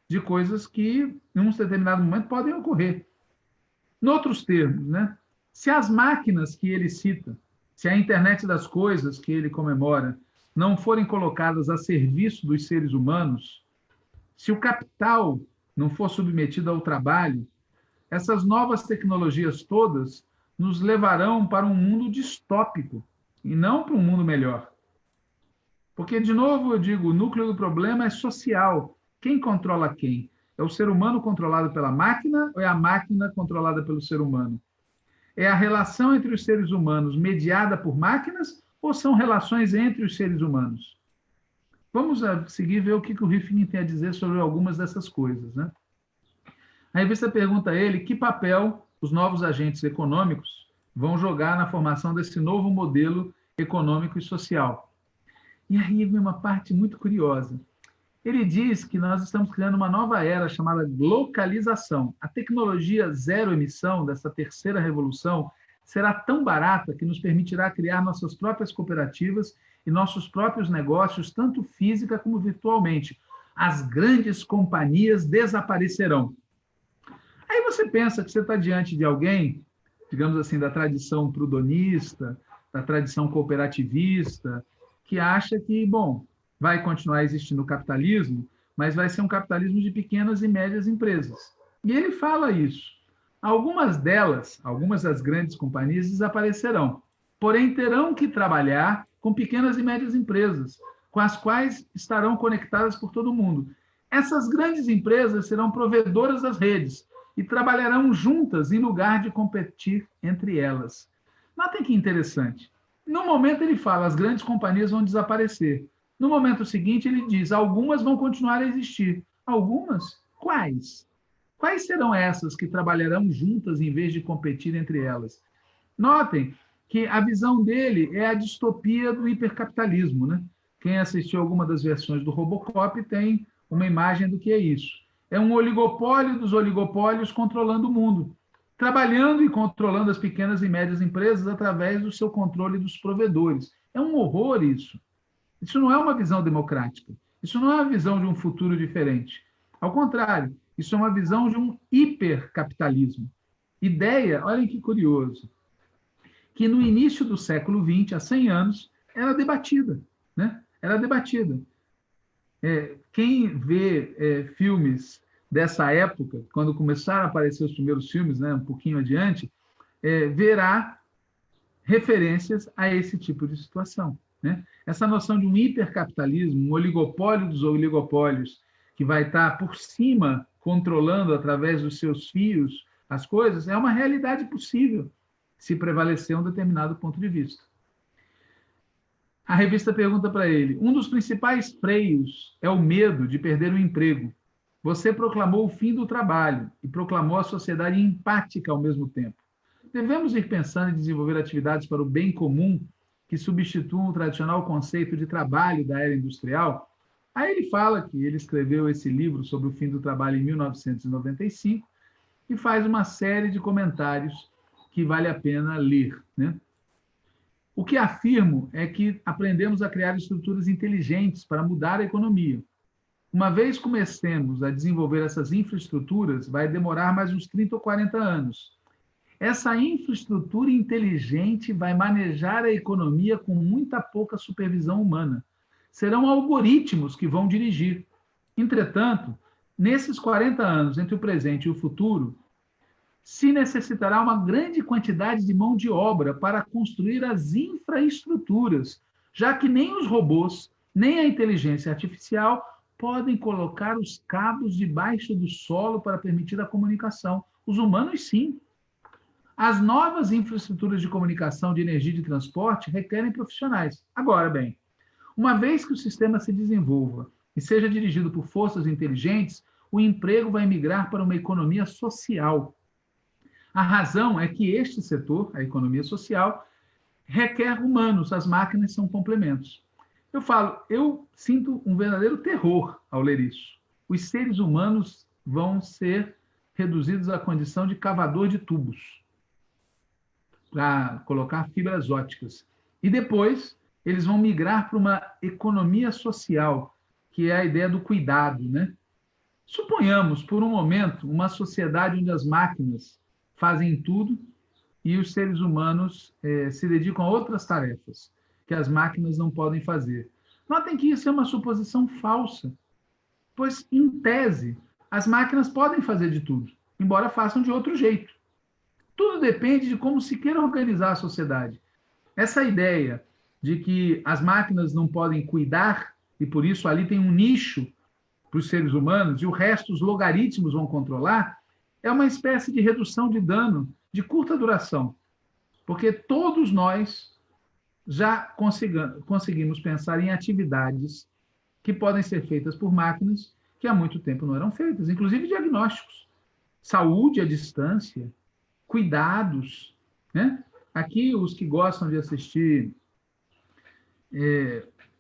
de coisas que, em um determinado momento, podem ocorrer. Em outros termos, né? Se as máquinas que ele cita, se a internet das coisas que ele comemora, não forem colocadas a serviço dos seres humanos, se o capital não for submetido ao trabalho, essas novas tecnologias todas nos levarão para um mundo distópico e não para um mundo melhor. Porque, de novo, eu digo, o núcleo do problema é social. Quem controla quem? É o ser humano controlado pela máquina ou é a máquina controlada pelo ser humano? É a relação entre os seres humanos mediada por máquinas ou são relações entre os seres humanos? Vamos a seguir ver o que o Rifkin tem a dizer sobre algumas dessas coisas, né? A revista pergunta a ele que papel os novos agentes econômicos vão jogar na formação desse novo modelo econômico e social. E aí vem uma parte muito curiosa. Ele diz que nós estamos criando uma nova era chamada localização. A tecnologia zero emissão dessa terceira revolução será tão barata que nos permitirá criar nossas próprias cooperativas e nossos próprios negócios, tanto física como virtualmente. As grandes companhias desaparecerão. Aí você pensa que você está diante de alguém, digamos assim, da tradição prudonista, da tradição cooperativista, que acha que, bom, vai continuar existindo o capitalismo, mas vai ser um capitalismo de pequenas e médias empresas. E ele fala isso. Algumas delas, algumas das grandes companhias desaparecerão, porém terão que trabalhar com pequenas e médias empresas, com as quais estarão conectadas por todo mundo. Essas grandes empresas serão provedoras das redes e trabalharão juntas em lugar de competir entre elas. Notem que interessante. No momento ele fala, as grandes companhias vão desaparecer. No momento seguinte ele diz, algumas vão continuar a existir. Algumas? Quais? Quais serão essas que trabalharão juntas em vez de competir entre elas? Notem que a visão dele é a distopia do hipercapitalismo, né? Quem assistiu alguma das versões do Robocop tem uma imagem do que é isso. É um oligopólio dos oligopólios controlando o mundo, trabalhando e controlando as pequenas e médias empresas através do seu controle dos provedores. É um horror isso. Isso não é uma visão democrática. Isso não é uma visão de um futuro diferente. Ao contrário, isso é uma visão de um hipercapitalismo. Ideia, olhem que curioso, que no início do século XX, há 100 anos, era debatida, né? Era debatida. Quem vê filmes dessa época, quando começaram a aparecer os primeiros filmes, né, um pouquinho adiante, verá referências a esse tipo de situação, né? Essa noção de um hipercapitalismo, um oligopólio dos oligopólios, que vai estar por cima, controlando através dos seus fios as coisas, é uma realidade possível se prevalecer um determinado ponto de vista. A revista pergunta para ele, um dos principais freios é o medo de perder o emprego. Você proclamou o fim do trabalho e proclamou a sociedade empática ao mesmo tempo. Devemos ir pensando em desenvolver atividades para o bem comum que substituam o tradicional conceito de trabalho da era industrial? Aí ele fala que ele escreveu esse livro sobre o fim do trabalho em 1995 e faz uma série de comentários que vale a pena ler, né? O que afirmo é que aprendemos a criar estruturas inteligentes para mudar a economia. Uma vez comecemos a desenvolver essas infraestruturas, vai demorar mais uns 30 ou 40 anos. Essa infraestrutura inteligente vai manejar a economia com muita pouca supervisão humana. Serão algoritmos que vão dirigir. Entretanto, nesses 40 anos, entre o presente e o futuro, se necessitará uma grande quantidade de mão de obra para construir as infraestruturas, já que nem os robôs, nem a inteligência artificial podem colocar os cabos debaixo do solo para permitir a comunicação. Os humanos, sim. As novas infraestruturas de comunicação, de energia e de transporte requerem profissionais. Agora, bem, uma vez que o sistema se desenvolva e seja dirigido por forças inteligentes, o emprego vai migrar para uma economia social. A razão é que este setor, a economia social, requer humanos, as máquinas são complementos. Eu sinto um verdadeiro terror ao ler isso. Os seres humanos vão ser reduzidos à condição de cavador de tubos, para colocar fibras ópticas. E depois, eles vão migrar para uma economia social, que é a ideia do cuidado, né? Suponhamos, por um momento, uma sociedade onde as máquinas fazem tudo e os seres humanos se dedicam a outras tarefas que as máquinas não podem fazer. Notem que isso é uma suposição falsa, pois, em tese, as máquinas podem fazer de tudo, embora façam de outro jeito. Tudo depende de como se queira organizar a sociedade. Essa ideia de que as máquinas não podem cuidar e, por isso, ali tem um nicho para os seres humanos e o resto os logaritmos vão controlar, é uma espécie de redução de dano de curta duração, porque todos nós já conseguimos pensar em atividades que podem ser feitas por máquinas que há muito tempo não eram feitas, inclusive diagnósticos, saúde à distância, cuidados, né? Aqui, os que gostam de assistir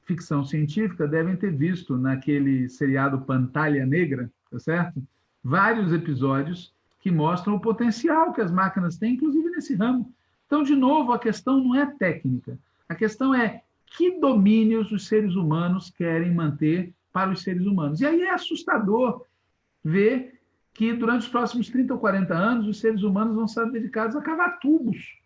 ficção científica devem ter visto naquele seriado Pantalha Negra, tá certo? Vários episódios que mostram o potencial que as máquinas têm, inclusive nesse ramo. Então, de novo, a questão não é técnica. A questão é que domínios os seres humanos querem manter para os seres humanos. E aí é assustador ver que durante os próximos 30 ou 40 anos os seres humanos vão ser dedicados a cavar tubos.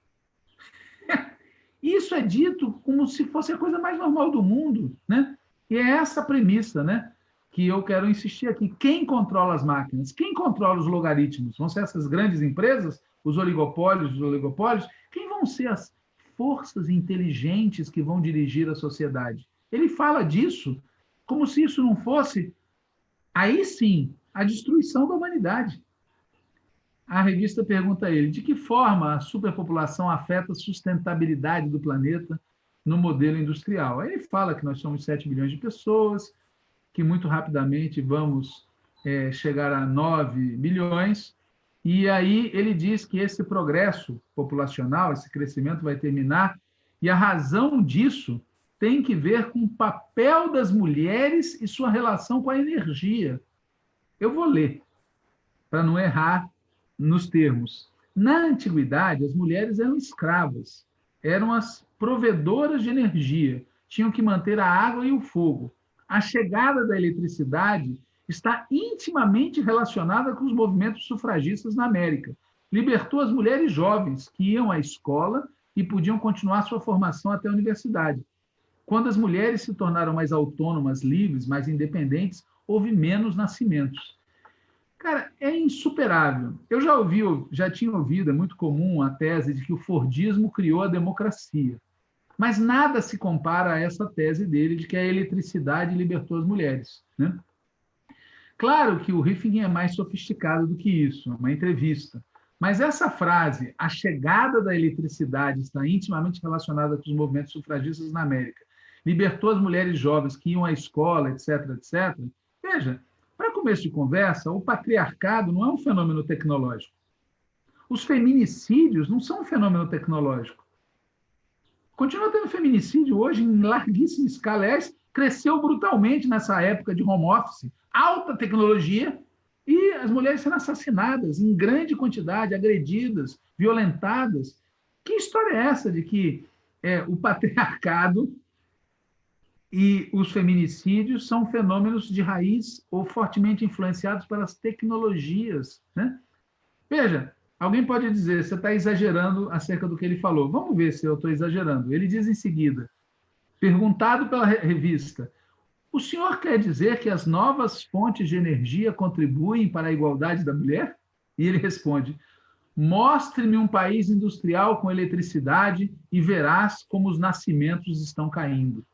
Isso é dito como se fosse a coisa mais normal do mundo, né? E é essa a premissa, né, que eu quero insistir aqui. Quem controla as máquinas? Quem controla os logaritmos? Vão ser essas grandes empresas, os oligopólios, os oligopólios? Quem vão ser as forças inteligentes que vão dirigir a sociedade? Ele fala disso como se isso não fosse, aí sim, a destruição da humanidade. A revista pergunta a ele de que forma a superpopulação afeta a sustentabilidade do planeta no modelo industrial. Aí ele fala que nós somos 7 bilhões de pessoas, que muito rapidamente vamos chegar a 9 bilhões, e aí ele diz que esse progresso populacional, esse crescimento vai terminar, e a razão disso tem que ver com o papel das mulheres e sua relação com a energia. Eu vou ler, para não errar nos termos. Na antiguidade, as mulheres eram escravas, eram as provedoras de energia, tinham que manter a água e o fogo. A chegada da eletricidade está intimamente relacionada com os movimentos sufragistas na América. Libertou as mulheres jovens que iam à escola e podiam continuar sua formação até a universidade. Quando as mulheres se tornaram mais autônomas, livres, mais independentes, houve menos nascimentos. Cara, é insuperável. Eu já tinha ouvido, é muito comum a tese de que o Fordismo criou a democracia. Mas nada se compara a essa tese dele de que a eletricidade libertou as mulheres, né? Claro que o Rifkin é mais sofisticado do que isso, é uma entrevista. Mas essa frase, a chegada da eletricidade está intimamente relacionada com os movimentos sufragistas na América, libertou as mulheres jovens que iam à escola, etc., etc. Veja, para começo de conversa, o patriarcado não é um fenômeno tecnológico. Os feminicídios não são um fenômeno tecnológico. Continua tendo feminicídio hoje em larguíssima escala. Aliás, cresceu brutalmente nessa época de home office, alta tecnologia, e as mulheres sendo assassinadas em grande quantidade, agredidas, violentadas. Que história é essa de que o patriarcado e os feminicídios são fenômenos de raiz ou fortemente influenciados pelas tecnologias, né? Veja, alguém pode dizer, você está exagerando acerca do que ele falou. Vamos ver se eu estou exagerando. Ele diz em seguida, perguntado pela revista, o senhor quer dizer que as novas fontes de energia contribuem para a igualdade da mulher? E ele responde, mostre-me um país industrial com eletricidade e verás como os nascimentos estão caindo.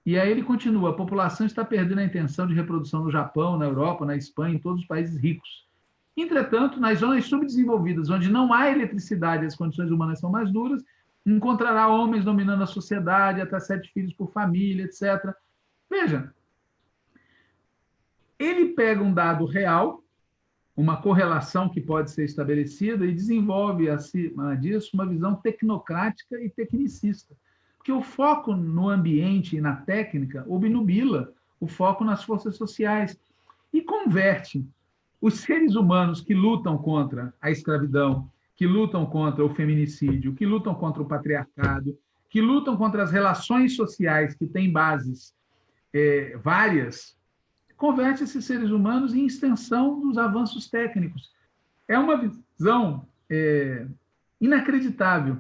E aí ele continua, a população está perdendo a intenção de reprodução no Japão, na Europa, na Espanha, em todos os países ricos. Entretanto, nas zonas subdesenvolvidas, onde não há eletricidade e as condições humanas são mais duras, encontrará homens dominando a sociedade, até 7 filhos por família, etc. Veja, ele pega um dado real, uma correlação que pode ser estabelecida e desenvolve, acima disso, uma visão tecnocrática e tecnicista. Porque o foco no ambiente e na técnica obnubila o foco nas forças sociais e converte os seres humanos que lutam contra a escravidão, que lutam contra o feminicídio, que lutam contra o patriarcado, que lutam contra as relações sociais que têm bases várias, converte esses seres humanos em extensão dos avanços técnicos. É uma visão inacreditável,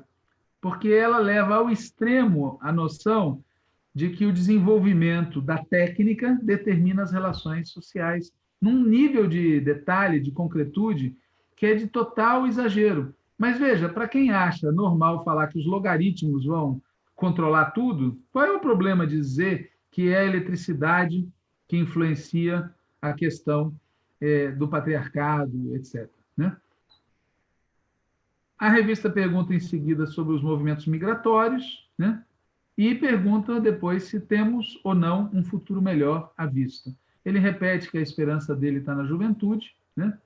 porque ela leva ao extremo a noção de que o desenvolvimento da técnica determina as relações sociais num nível de detalhe, de concretude, que é de total exagero. Mas veja, para quem acha normal falar que os logaritmos vão controlar tudo, qual é o problema de dizer que é a eletricidade que influencia a questão do patriarcado, etc., né? A revista pergunta em seguida sobre os movimentos migratórios, né? E pergunta depois se temos ou não um futuro melhor à vista. Ele repete que a esperança dele está na juventude, né?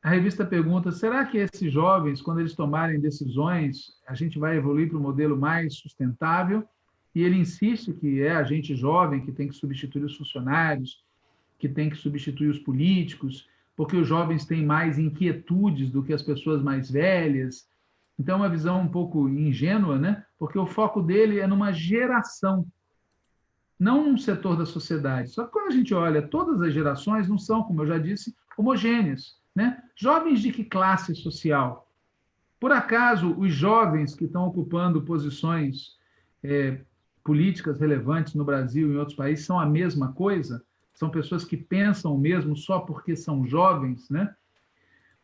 A revista pergunta, será que esses jovens, quando eles tomarem decisões, a gente vai evoluir para um modelo mais sustentável? E ele insiste que é a gente jovem que tem que substituir os funcionários, que tem que substituir os políticos, porque os jovens têm mais inquietudes do que as pessoas mais velhas. Então, é uma visão um pouco ingênua, né? Porque o foco dele é numa geração, não num setor da sociedade. Só que quando a gente olha, todas as gerações não são, como eu já disse, homogêneas, né? Jovens de que classe social? Por acaso, os jovens que estão ocupando posições políticas relevantes no Brasil e em outros países são a mesma coisa? São pessoas que pensam o mesmo só porque são jovens, né?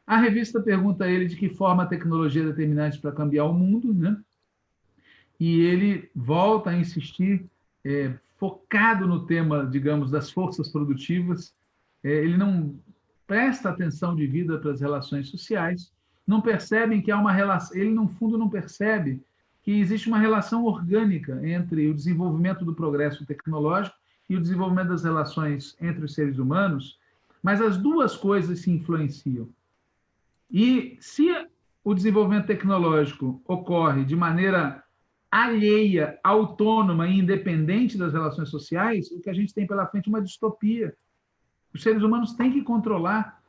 A revista pergunta a ele de que forma a tecnologia é determinante para cambiar o mundo, né? E ele volta a insistir, focado no tema, digamos, das forças produtivas. Ele não presta atenção devida para as relações sociais, não percebem que há uma relação, ele, no fundo, não percebe que existe uma relação orgânica entre o desenvolvimento do progresso tecnológico e o desenvolvimento das relações entre os seres humanos, mas as duas coisas se influenciam. E se o desenvolvimento tecnológico ocorre de maneira alheia, autônoma e independente das relações sociais, o que a gente tem pela frente é uma distopia. Os seres humanos têm que controlar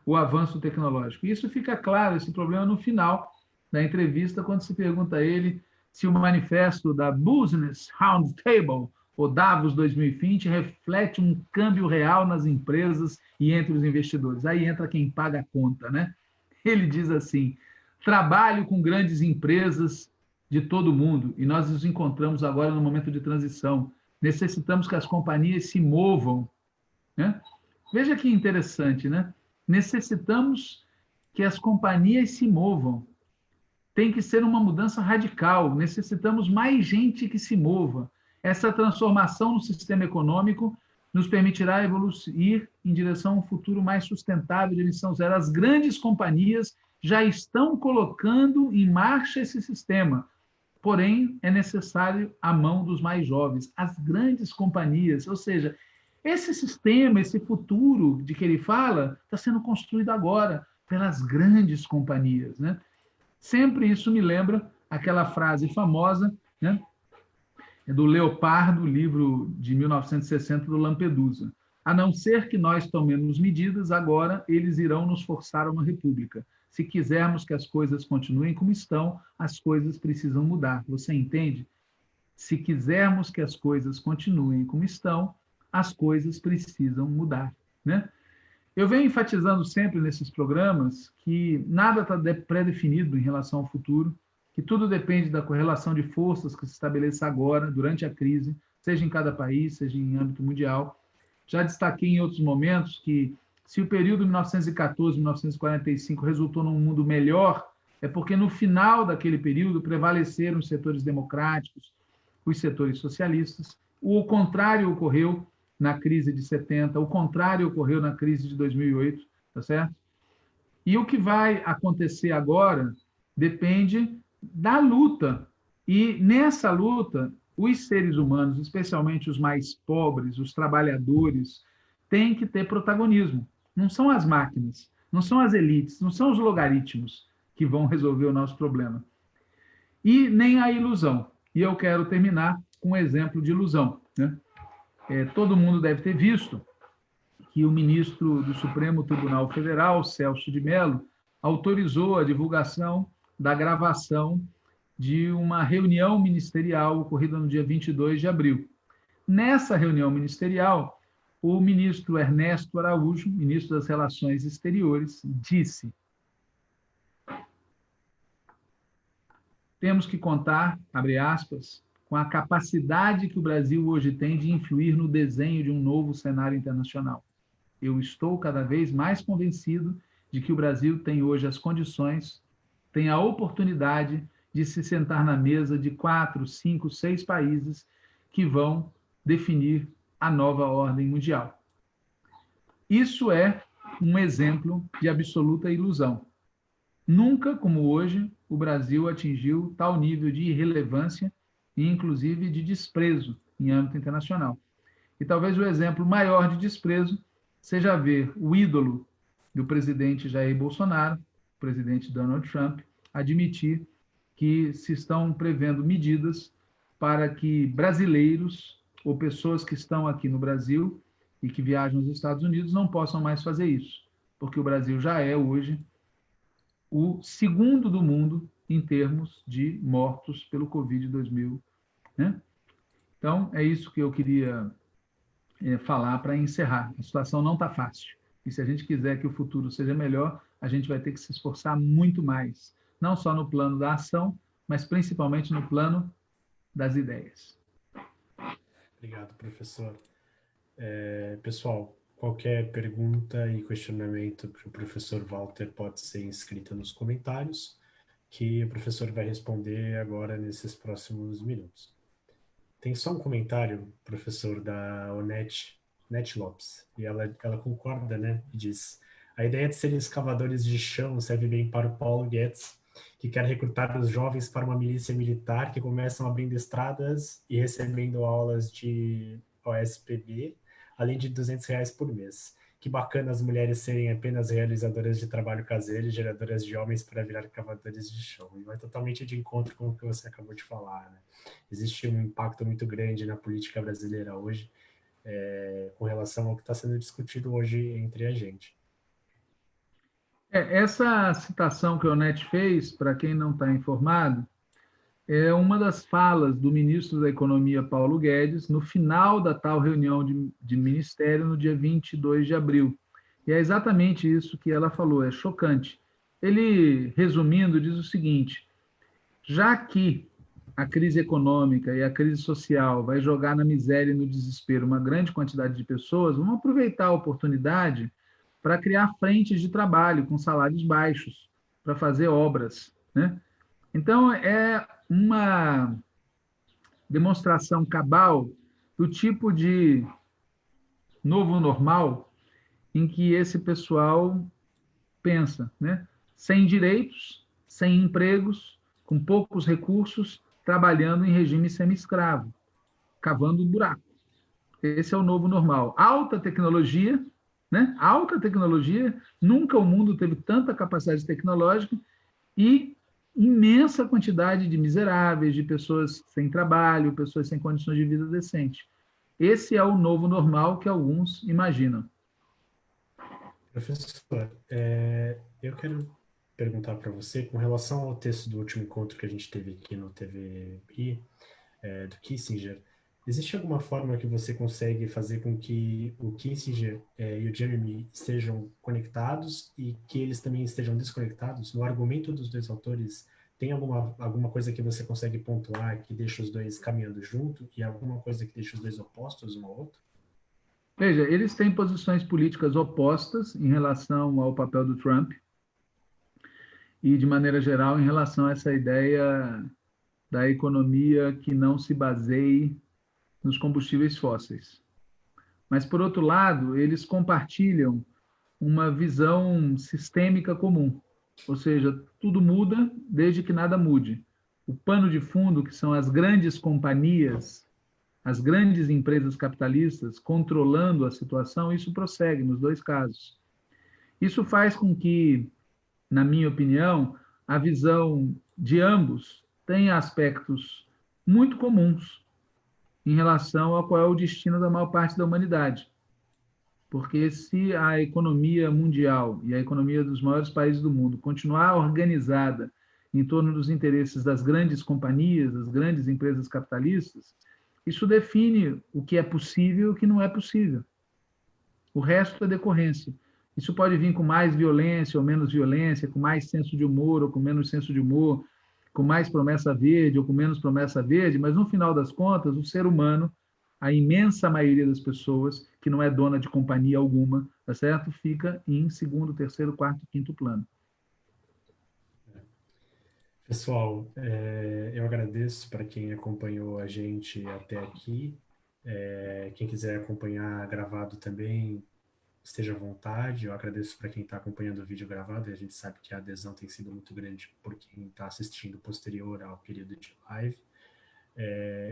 o avanço tecnológico. E isso fica claro, esse problema, no final da entrevista, quando se pergunta a ele se o manifesto da Business Roundtable, o Davos 2020, reflete um câmbio real nas empresas e entre os investidores. Aí entra quem paga a conta, né? Ele diz assim, trabalho com grandes empresas de todo o mundo e nós nos encontramos agora no momento de transição. Necessitamos que as companhias se movam, né? Veja que interessante, né? Necessitamos que as companhias se movam. Tem que ser uma mudança radical. Necessitamos mais gente que se mova. Essa transformação no sistema econômico nos permitirá evoluir em direção a um futuro mais sustentável de emissão zero. As grandes companhias já estão colocando em marcha esse sistema, porém, é necessário a mão dos mais jovens, as grandes companhias, ou seja, esse sistema, esse futuro de que ele fala, está sendo construído agora pelas grandes companhias, né? Sempre isso me lembra aquela frase famosa, né? Do Leopardo, livro de 1960 do Lampedusa. A não ser que nós tomemos medidas, agora eles irão nos forçar a uma república. Se quisermos que as coisas continuem como estão, as coisas precisam mudar. Você entende? Se quisermos que as coisas continuem como estão, as coisas precisam mudar, né? Eu venho enfatizando sempre nesses programas que nada está pré-definido em relação ao futuro, que tudo depende da correlação de forças que se estabeleça agora, durante a crise, seja em cada país, seja em âmbito mundial. Já destaquei em outros momentos que, se o período 1914-1945 resultou num mundo melhor, é porque, no final daquele período, prevaleceram os setores democráticos, os setores socialistas. O contrário ocorreu na crise de 70, o contrário ocorreu na crise de 2008, tá certo? E o que vai acontecer agora depende da luta. E nessa luta, os seres humanos, especialmente os mais pobres, os trabalhadores, têm que ter protagonismo. Não são as máquinas, não são as elites, não são os logaritmos que vão resolver o nosso problema. E nem a ilusão. E eu quero terminar com um exemplo de ilusão, né? Todo mundo deve ter visto que o ministro do Supremo Tribunal Federal, Celso de Mello, autorizou a divulgação da gravação de uma reunião ministerial ocorrida no dia 22 de abril. Nessa reunião ministerial, o ministro Ernesto Araújo, ministro das Relações Exteriores, disse: temos que contar, abre aspas, com a capacidade que o Brasil hoje tem de influir no desenho de um novo cenário internacional. Eu estou cada vez mais convencido de que o Brasil tem hoje as condições, tem a oportunidade de se sentar na mesa de 4, 5, 6 países que vão definir a nova ordem mundial. Isso é um exemplo de absoluta ilusão. Nunca, como hoje, o Brasil atingiu tal nível de irrelevância e, inclusive, de desprezo em âmbito internacional. E talvez o exemplo maior de desprezo seja ver o ídolo do presidente Jair Bolsonaro, o presidente Donald Trump, admitir que se estão prevendo medidas para que brasileiros ou pessoas que estão aqui no Brasil e que viajam aos Estados Unidos não possam mais fazer isso, porque o Brasil já é hoje o segundo do mundo em termos de mortos pelo Covid-19, né? Então, é isso que eu queria falar para encerrar. A situação não está fácil. E se a gente quiser que o futuro seja melhor, a gente vai ter que se esforçar muito mais, não só no plano da ação, mas principalmente no plano das ideias. Obrigado, professor. Pessoal, qualquer pergunta e questionamento para o professor Walter pode ser inscrita nos comentários, que o professor vai responder agora nesses próximos minutos. Tem só um comentário, professor, da Onete Lopes, e ela concorda, né? E diz: a ideia de serem escavadores de chão serve bem para o Paulo Guedes, que quer recrutar os jovens para uma milícia militar que começam abrindo estradas e recebendo aulas de OSPB, além de R$ 200 por mês. Que bacana as mulheres serem apenas realizadoras de trabalho caseiro e geradoras de homens para virar cavadores de chão. E vai totalmente de encontro com o que você acabou de falar, né? Existe um impacto muito grande na política brasileira hoje, com relação ao que está sendo discutido hoje entre a gente. Essa citação que o Onete fez, para quem não está informado, é uma das falas do ministro da Economia, Paulo Guedes, no final da tal reunião de ministério, no dia 22 de abril. E é exatamente isso que ela falou, é chocante. Ele, resumindo, diz o seguinte: já que a crise econômica e a crise social vai jogar na miséria e no desespero uma grande quantidade de pessoas, vamos aproveitar a oportunidade para criar frentes de trabalho com salários baixos, para fazer obras, né? Então, é uma demonstração cabal do tipo de novo normal em que esse pessoal pensa, né? Sem direitos, sem empregos, com poucos recursos, trabalhando em regime semi-escravo, cavando um buraco. Esse é o novo normal. Alta tecnologia, né? Alta tecnologia, nunca o mundo teve tanta capacidade tecnológica e imensa quantidade de miseráveis, de pessoas sem trabalho, pessoas sem condições de vida decente. Esse é o novo normal que alguns imaginam. Professor, eu quero perguntar para você, com relação ao texto do último encontro que a gente teve aqui no TVI, do Kissinger, existe alguma forma que você consegue fazer com que o Kissinger e o Jeremy estejam conectados e que eles também estejam desconectados? No argumento dos dois autores, tem alguma coisa que você consegue pontuar que deixa os dois caminhando junto e alguma coisa que deixa os dois opostos um ao outro? Veja, eles têm posições políticas opostas em relação ao papel do Trump e, de maneira geral, em relação a essa ideia da economia que não se baseie nos combustíveis fósseis. Mas, por outro lado, eles compartilham uma visão sistêmica comum, ou seja, tudo muda desde que nada mude. O pano de fundo, que são as grandes companhias, as grandes empresas capitalistas controlando a situação, isso prossegue nos dois casos. Isso faz com que, na minha opinião, a visão de ambos tenha aspectos muito comuns em relação a qual é o destino da maior parte da humanidade. Porque se a economia mundial e a economia dos maiores países do mundo continuar organizada em torno dos interesses das grandes companhias, das grandes empresas capitalistas, isso define o que é possível e o que não é possível. O resto é decorrência. Isso pode vir com mais violência ou menos violência, com mais senso de humor ou com menos senso de humor, com mais promessa verde ou com menos promessa verde, mas no final das contas, o ser humano, a imensa maioria das pessoas, que não é dona de companhia alguma, tá certo? Fica em segundo, terceiro, quarto, quinto plano. Pessoal, eu agradeço para quem acompanhou a gente até aqui. Quem quiser acompanhar gravado também, esteja à vontade. Eu agradeço para quem está acompanhando o vídeo gravado, e a gente sabe que a adesão tem sido muito grande por quem está assistindo posterior ao período de live.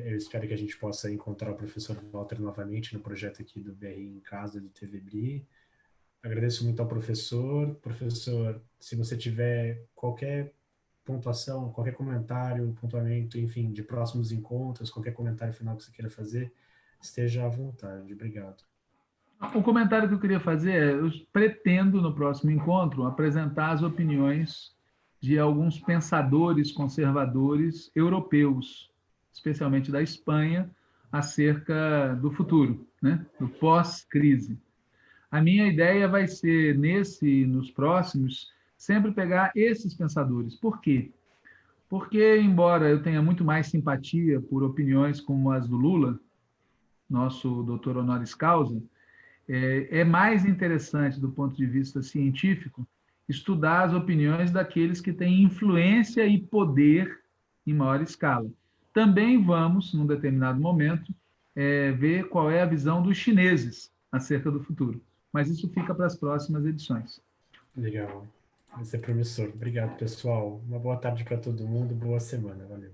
Eu espero que a gente possa encontrar o professor Walter novamente no projeto aqui do BRI em Casa, do TVBRI. Agradeço muito ao professor. Professor, se você tiver qualquer pontuação, qualquer comentário, pontuamento, enfim, de próximos encontros, qualquer comentário final que você queira fazer, esteja à vontade. Obrigado. O comentário que eu queria fazer é: eu pretendo, no próximo encontro, apresentar as opiniões de alguns pensadores conservadores europeus, especialmente da Espanha, acerca do futuro, né? Do pós-crise. A minha ideia vai ser, nos próximos, sempre pegar esses pensadores. Por quê? Porque, embora eu tenha muito mais simpatia por opiniões como as do Lula, nosso doutor honoris causa, é mais interessante, do ponto de vista científico, estudar as opiniões daqueles que têm influência e poder em maior escala. Também vamos, num determinado momento, ver qual é a visão dos chineses acerca do futuro. Mas isso fica para as próximas edições. Legal. Vai ser promissor. Obrigado, pessoal. Uma boa tarde para todo mundo. Boa semana. Valeu.